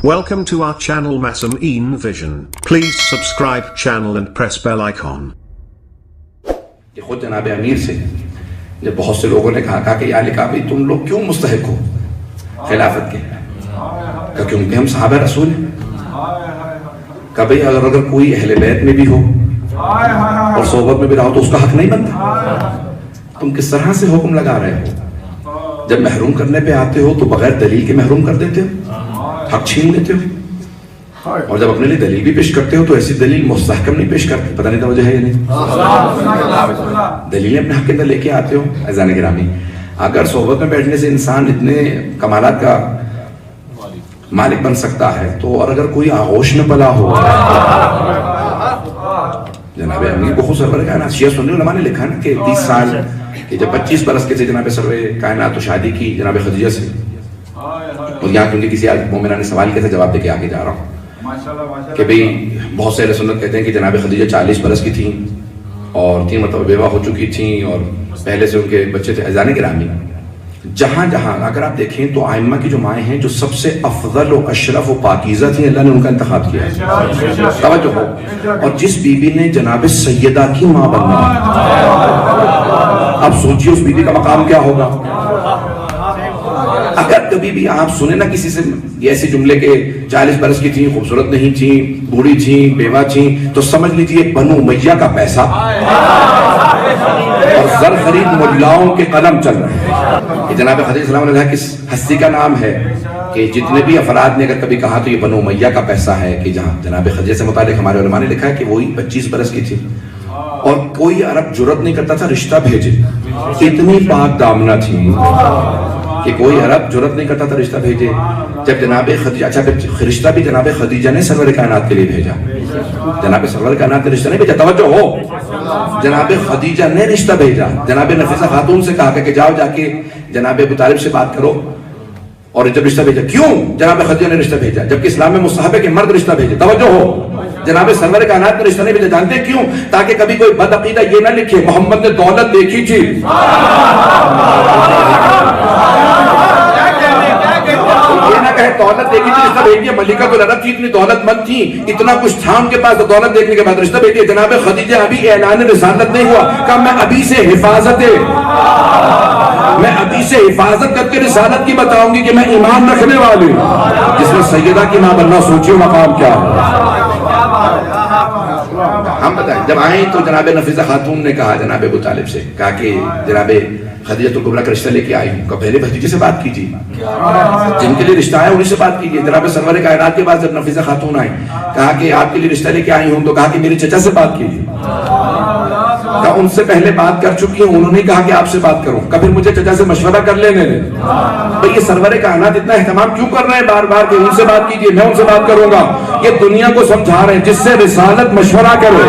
Welcome to our channel Masameen Vision. Please subscribe channel and press bell icon. کہ خود جناب امیر سے جب بہت سے لوگوں نے کہا کہ یا علی کعبی تم لوگ کیوں مستحق ہو خلافت کے؟ کہ کیونکہ ہم صحابہ رسول ہیں. کہ بھئی اگر کوئی اہل بیت میں بھی ہو اور صحبت میں بھی رہا ہو تو اس کا حق نہیں بنتا. تم کس طرح سے حکم لگا رہے ہو؟ جب محروم کرنے پہ آتے ہو تو بغیر دلیل کے محروم کر دیتے ہو, حق چھین لیتے ہو, اور جب اپنے لیے دلیل بھی پیش کرتے ہو تو ایسی دلیل مستحکم نہیں پیش کرتے. پتہ نہیں توجہ ہے یا نہیں؟ دلیلیں اپنے حق کے اندر لے کے آتے ہو. عزیزان گرامی, اگر صحبت میں بیٹھنے سے انسان اتنے کمالات کا مالک بن سکتا ہے تو اور اگر کوئی آغوش میں پلا ہو, جناب امیر کو خود سرور کائنات شیعہ سنی علماء نے لکھا نا کہ 30 سال کہ جب 25 برس کے تھے جناب سرور کائنات تو شادی کی جناب خدیجہ سے. اور یہاں کیونکہ کسی مومنہ نے سوال کیا تھا جواب دے کے آگے جا رہا ہوں کہ بھئی بہت سے اہل سنت کہتے ہیں کہ جناب خدیجہ 40 برس کی تھیں اور 3 مرتبہ بیوہ ہو چکی تھیں اور پہلے سے ان کے بچے تھے. عزیزان گرامی, جہاں جہاں اگر آپ دیکھیں تو آئمہ کی جو مائیں ہیں جو سب سے افضل و اشرف و پاکیزہ تھیں اللہ نے ان کا انتخاب کیا. توجہ ہو. اور جس بی بی نے جناب سیدہ کی ماں بننا, اب سوچیے اس بی بی کا مقام کیا ہوگا. اگر کبھی بھی آپ سنیں نا کسی سے ایسے جملے کے 40 برس کی تھیں, خوبصورت نہیں تھیں, بوڑھی تھیں, بیوہ تھیں, تو سمجھ لیجئے بنو امیہ کا پیسہ اور زر خرید ملاؤں کے قلم چل رہے ہیں. کہ جناب خدیجہ السلام علیہ کس ہستی کا نام ہے کہ جتنے بھی افراد نے اگر کبھی کہا تو یہ بنو امیہ کا پیسہ ہے. کہ جہاں جناب خدیجہ سے متعلق ہمارے علماء نے لکھا ہے کہ وہی 25 برس کی تھی اور کوئی عرب جرت نہیں کرتا تھا رشتہ بھیجے. اتنی پاک دامنہ تھی کہ کوئی عرب جرت نہیں کرتا تھا رشتہ بھیجے. جب جناب خدیجہ, اچھا رشتہ بھی جناب خدیجہ نے سرور کائنات کے لیے بھیجا, جناب سرور کائنات نے رشتہ نہیں بھیجا. توجہ ہو, جناب خدیجہ نے رشتہ بھیجا. جناب نفیسہ خاتون سے کہا کہ جاؤ جا کے جناب ابو طالب سے بات کرو. اور جب رشتہ بھیجا, کیوں جناب خدیجہ نے رشتہ بھیجا جبکہ اسلام میں مستحب ہے کہ مرد رشتہ بھیجے. توجہ ہو, جناب سرور کائنات نے رشتہ نہیں بھیجا. جانتے کیوں؟ تاکہ کبھی کوئی بد عقیدہ یہ نہ لکھے محمد نے دولت دیکھی تھی, یہ نہ کہے دولت دیکھی تھی رشتہ بھیج دیا. ملکۃ العرب تھی, اتنی دولت مند تھی, اتنا کچھ تھا ان کے پاس, تو دولت دیکھنے کے بعد رشتہ بھیج دیا. جناب خدیجہ ابھی اعلان رسالت نہیں ہوا, کہا میں ابھی سے حفاظت کر کے رسالت کی بتاؤں گی کہ میں ایمان رکھنے والی ہوں. جس میں سیدہ کی ماں بننا, سوچیو مقام کیا ہے. ہم بتائیں جب آئیں تو جناب نفیسہ خاتون نے کہا جناب ابو طالب سے, کہا کہ جناب خدیجہ الکبریٰ کا رشتہ لے کے آئی ہوں. کہ پہلے بھتیجے سے بات کیجیے, جن کے لیے رشتہ ہے انہیں سے بات کیجیے. جناب سرور کائنات کے بعد جب نفیسہ خاتون آئی, کہا کہ آپ کے لیے رشتہ لے کے آئی ہوں, تو کہا کہ میرے چچا سے بات کیجیے. کہا ان سے پہلے بات کر چکی ہوں, انہوں نے کہا کہ آپ سے بات کروں. کہا پھر مجھے چچا سے مشورہ کر لینے دیں. بھئی یہ سرور کائنات اتنا اہتمام کیوں کر رہے ہیں بار بار کہ ان سے بات کیجیے, میں ان سے بات کروں گا. یہ دنیا کو سمجھا رہے ہیں جس سے رسالت مشورہ کرے.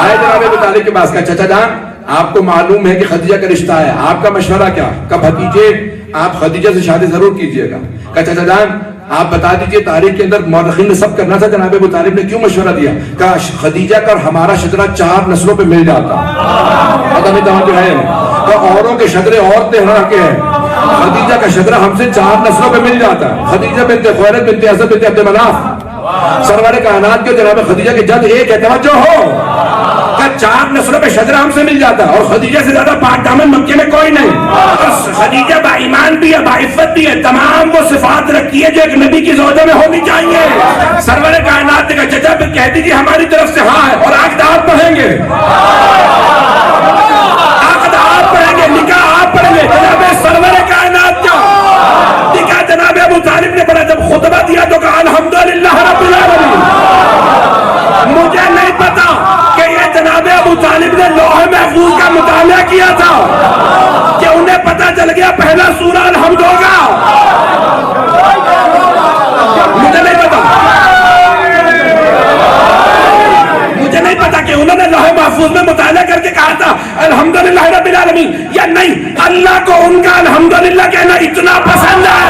آئے جناب ابو طالب کے پاس, کہا چچا جان آپ کو معلوم ہے کہ خدیجہ کا رشتہ ہے, آپ کا مشورہ کیا؟ کہ بھتیجے آپ خدیجہ سے شادی ضرور کیجئے گا. کہ چچا جان آپ بتا دیجئے تاریخ کے اندر مورخین نے سب کرنا تھا, جناب ابو طالب نے کیوں مشورہ دیا؟ کہ خدیجہ کا اور ہمارا شجرہ 4 نسلوں پہ مل جاتا. پتہ نہیں توجہ ہے. کہ اوروں کے شجرے اور تہرا کے ہیں, خدیجہ کا شجرہ ہم سے 4 نسلوں پہ مل جاتا ہے. خدیجہ بنت خویلد بنت اسد بنت عبد مناف, سرور کائنات کے جناب خدیجہ کے جد ایک ہے. توجہ ہو, کہ 4 نسلوں پہ شجرہ ہم سے مل جاتا ہے. اور خدیجہ سے زیادہ پاک دامن مکے میں کوئی نہیں. اور خدیجہ با ایمان بھی ہے, با عفت بھی ہے, تمام وہ صفات رکھی ہے جو ایک نبی کی زوجہ میں ہونی چاہیے. سرور کائنات نے کہا چچا پھر کہہ دیجیے ہماری طرف سے ہاں ہے, اور عقد آپ پڑھیں گے, عقد آپ پڑھیں گے, نکاح آپ پڑھیں گے. جناب سرور کائنات کا نکاح جناب ابو طالب نے پڑھا. جب خطبہ دیا تو کہا الحمدللہ رب العالمین. مجھے نہیں پتا کہ یہ جناب ابو طالب نے لوح محفوظ کا مطالعہ کیا تھا کہ انہیں پتا چل گیا پہلا سورہ الحمد ہوگا. مجھے نہیں پتا کہ انہوں نے لوح محفوظ میں مطالعہ کر کے کہا تھا الحمدللہ رب العالمین یا نہیں. اللہ کو ان کا الحمدللہ کہنا اتنا پسند ہے.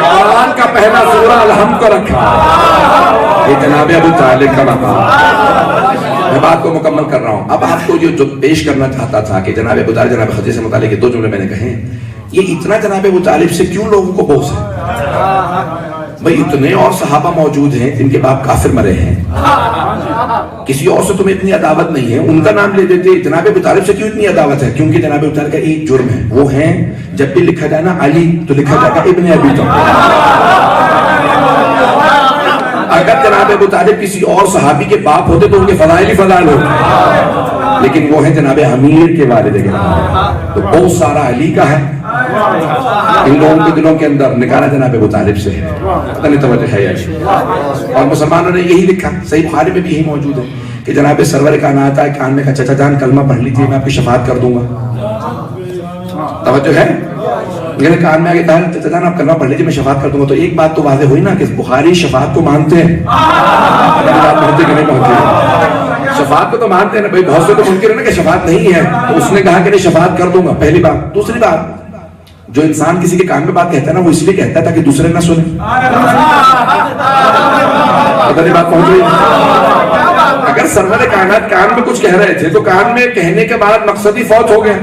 قرآن کا پہلا سورہ الحمد کو رکھا. یہ جناب ابو طالب کا مقام. میں بات کو مکمل کر رہا ہوں. اب آپ کو جو پیش کرنا چاہتا تھا کہ جناب ابو طالب جناب خدیجہ سے متعلق 2 جملے میں نے کہے یہ اتنا جناب ابو طالب سے کیوں لوگوں کو بغض ہے؟ بھئی اتنے اور صحابہ موجود ہیں جن کے باپ کافر مرے ہیں، کسی اور سے تمہیں اتنی عداوت نہیں ہے، ان کا نام لے دیتے، جناب ابو طالب سے کیوں اتنی عداوت ہے؟ کیونکہ جناب ابو طالب کا ایک جرم ہے، وہ ہیں جب بھی لکھا جائے نا علی تو لکھا جائے گا ابن ابی طالب۔ اگر جناب ابو طالب کسی اور صحابی کے باپ ہوتے تو ان کے فضائل ہی فضائل ہوتے، لیکن وہ ہیں جناب امیر کے والد گرامی، تو بہت سارا علی کا ہے، ان لوگوں کے دلوں کے اندر نکالا جناب ابو طالب سے ہے، پتہ نہیں توجہ ہے یا نہیں۔ اور مسلمانوں نے یہی لکھا، صحیح بخاری میں بھی یہی موجود ہے کہ جناب سرور کائنات آئے کان میں کہا چچا جان کلمہ پڑھ لیجیے میں آپ کی شفاعت کر دوں گا، توجہ ہے؟ میرے کان میں آگے کہا چچا جان آپ کلمہ پڑھ لیجیے میں شفاعت کر دوں گا، تو ایک بات تو واضح ہوئی نا کہ بخاری شفاعت کو مانتے ہیں، مانتے کہ نہیں مانتے؟ شفاعت کو تو مانتے ہیں نا بھائی، بہت سے تو منکر ہے نا کہ شفاعت نہیں ہے، تو اس نے کہا کہ نہیں شفاعت کر دوں گا، پہلی بات۔ دوسری بات، جو انسان کسی کے کان میں بات کہتا ہے نا وہ اس لیے کہتا ہے تاکہ دوسرے نہ سنیں، پتہ نہیں بات پہنچ رہی ہے؟ اگر سرور کائنات کان میں کچھ کہہ رہے تھے تو کان میں کہنے کے بعد مقصد ہی فوت ہو گیا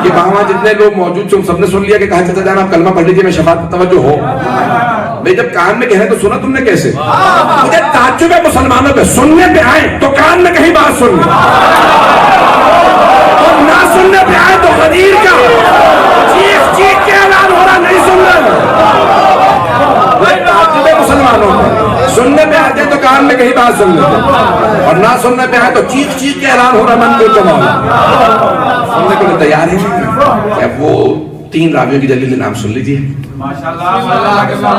کہ وہاں جتنے لوگ موجود تھے سب نے سن لیا کہ کہا چچا جان آپ کلمہ پڑھ لیجیے میں شفاعت، توجہ ہو بھئی جب کان میں کہے تو سنا تم نے کیسے؟ مجھے تعجب ہے مسلمانوں پہ، سننے پہ آئے تو کان میں کہیں بات سن لیں اور نہ سننے پہ آئے تو غدیر کا چیخ چیخ کے اعلان ہو رہا نہیں سن رہے، تعجب ہے مسلمانوں پہ، سننے پہ آتے تو کان میں کہیں بات سن لیتے اور نہ سننے پہ آئے تو چیخ چیخ کے اعلان ہو رہا من کو کمال، سننے کو تیار ہے۔ اب وہ 3 راویوں کی جلدی سے نام سن لیجیے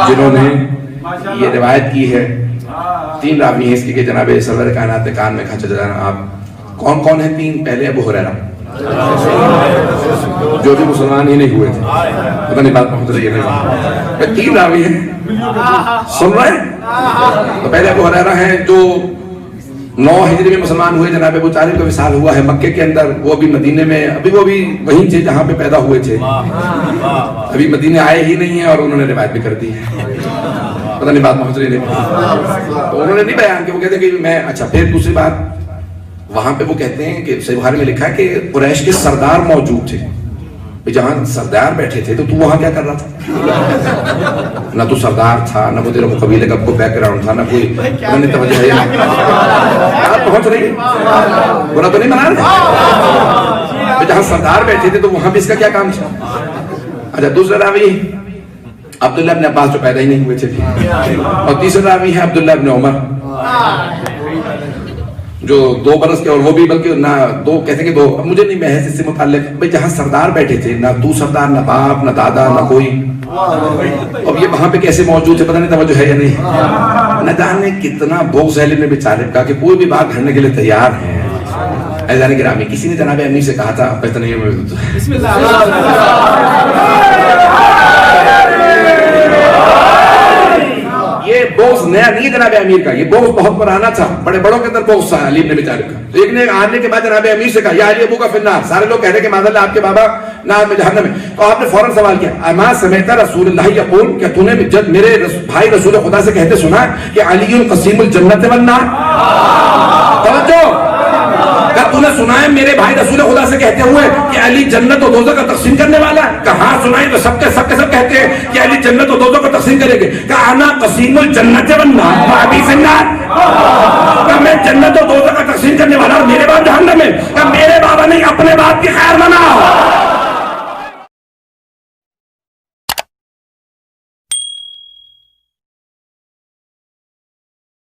جنہوں نے یہ روایت کی ہے، 3 راوی ہیں اس کی کہ جناب سرور کائنات نے کان میں کہا چچا جان آپ کون کون ہیں 3؟ پہلے ابو ہریرہ جو بھی مسلمان ہی نہیں ہوئے تھے، پتہ نہیں بات پہنچ رہی ہے نہیں، 3 راوی ہیں سن رہے ہیں؟ تو پہلے ابو ہریرہ ہیں جو 9 ہجری میں مسلمان ہوئے، جناب ابو طالب کا وصال ہوا ہے مکے کے اندر، وہ بھی مدینے میں، ابھی وہ بھی وہیں تھے جہاں پہ پیدا ہوئے تھے، ابھی مدینے آئے ہی نہیں ہیں اور انہوں نے روایت بھی کر دی ہے، پتہ نہیں بات پہنچ رہی نہیں، تو انہوں نے نہیں بیان کہ وہ کہتے ہیں کہ میں، اچھا پھر دوسری بات وہاں پہ وہ کہتے ہیں کہ صحیح بخاری میں لکھا ہے کہ قریش کے سردار موجود تھے، جہاں سردار بیٹھے تھے تو وہاں کیا کر رہا تھا؟ نہ تو سردار تھا، نہ وہ تیرا قبیلے کا کوئی بیک گراؤنڈ تھا، نہ کوئی توجہ ہے، بات پہنچ رہی ہے، برا تو نہیں منا رہے؟ جہاں سردار بیٹھے تھے تو وہاں بھی اس کا کیا کام تھا؟ اچھا دوسرا راوی عبداللہ ابن عباس جو پیدا ہی نہیں ہوئے تھے، اور تیسرا راوی ہے عبداللہ ابن عمر جو 2 برس کے، اور وہ بھی بلکہ نہ 2 کہتے ہیں کہ 2، مجھے نہیں محض اس سے متعلق، بھئی جہاں سردار بیٹھے تھے نہ تو سردار، نہ باپ، نہ دادا، نہ کوئی، اب یہ وہاں پہ کیسے موجود تھے پتہ نہیں توجہ ہے یا نہیں؟ نہ جانے کتنا بغض ہے ابن ابی طالب کا کہ کوئی بھی بات گھڑنے کے لیے تیار ہے۔ عزیزان گرامی، کسی نے جناب امیر سے کہا تھا، پتہ نہیں بسم اللہ، یہ بغض نیا نہیں ہے جناب امیر کا، یہ بغض بہت پرانا تھا، بڑے بڑوں کے اندر بغض تھا علی بن ابی طالب کا۔ تو ایک نے آنے کے بعد جناب امیر سے کہا یا علی ابو کا فی النار، سارے لوگ کہہ رہے کہ معاذ اللہ آپ کے بابا نار میں جہنم ہے، تو آپ نے فوراً سوال کیا اما سمعت رسول اللہ یقول، کیا تو نے جب میرے بھائی رسول خدا سے کہتے سنا کہ علی قسیم الجنت والنار؟ توجہ، کیا تو نے سنا ہے میرے بھائی رسول خدا سے کہتے ہوئے کہ علی جنت و دوزخ کا تقسیم کرنے والا ہے؟ کہاں سنائی تو سب کے سب کہتے ہیں کہ علی جنت و دوزخ کا تقسیم کریں گے۔ کہا انا قسیم الجنت والنار وابی فی النار، کہ میں جنت و دوزخ کا تقسیم کرنے والا اور میرے باپ جہنم میں، کہ میرے بابا نہیں اپنے باپ کی خیر منا۔